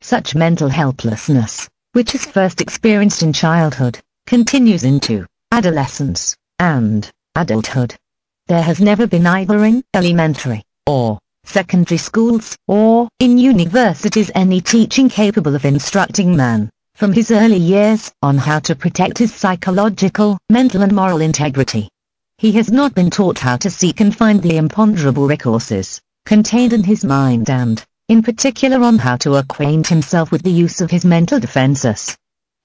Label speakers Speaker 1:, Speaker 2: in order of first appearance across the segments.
Speaker 1: Such mental helplessness, which is first experienced in childhood, continues into adolescence and adulthood. There has never been either in elementary or secondary schools or in universities any teaching capable of instructing man, from his early years on, how to protect his psychological, mental and moral integrity. He has not been taught how to seek and find the imponderable resources contained in his mind and, in particular, on how to acquaint himself with the use of his mental defenses.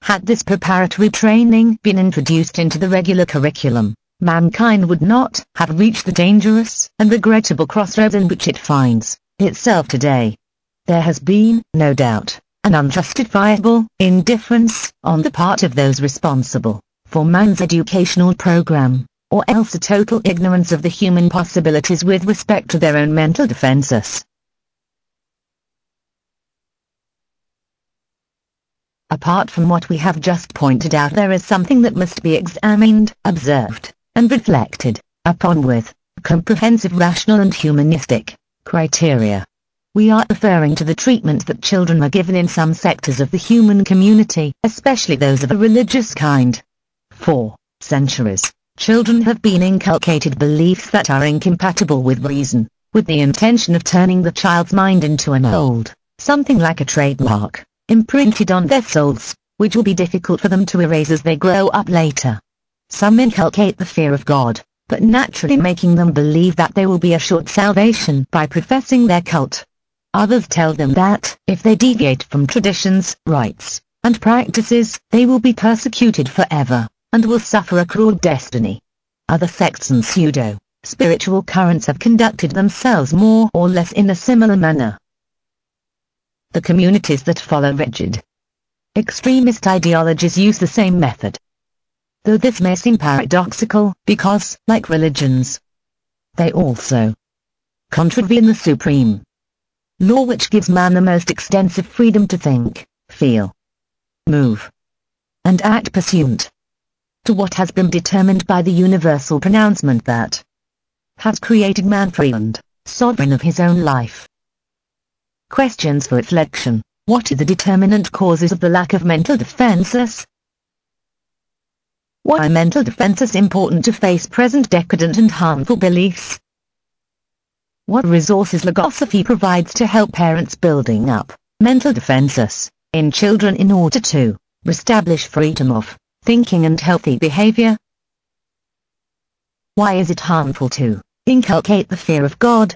Speaker 1: Had this preparatory training been introduced into the regular curriculum, mankind would not have reached the dangerous and regrettable crossroads in which it finds itself today. There has been, no doubt, an unjustifiable indifference on the part of those responsible for man's educational program, or else a total ignorance of the human possibilities with respect to their own mental defenses. Apart from what we have just pointed out, there is something that must be examined, observed, and reflected upon with comprehensive, rational and humanistic criteria. We are referring to the treatment that children are given in some sectors of the human community, especially those of a religious kind. For centuries, children have been inculcated beliefs that are incompatible with reason, with the intention of turning the child's mind into an old, something like a trademark, imprinted on their souls, which will be difficult for them to erase as they grow up later. Some inculcate the fear of God, but naturally making them believe that they will be assured salvation by professing their cult. Others tell them that, if they deviate from traditions, rites, and practices, they will be persecuted forever, and will suffer a cruel destiny. Other sects and pseudo-spiritual currents have conducted themselves more or less in a similar manner. The communities that follow rigid, extremist ideologies use the same method. Though this may seem paradoxical, because, like religions, they also contravene the supreme law which gives man the most extensive freedom to think, feel, move, and act pursuant to what has been determined by the universal pronouncement that has created man free and sovereign of his own life. Questions for reflection: what are the determinant causes of the lack of mental defenses? Why are mental defenses important to face present decadent and harmful beliefs? What resources Logosophy provides to help parents building up mental defenses in children in order to reestablish freedom of thinking and healthy behavior? Why is it harmful to inculcate the fear of God?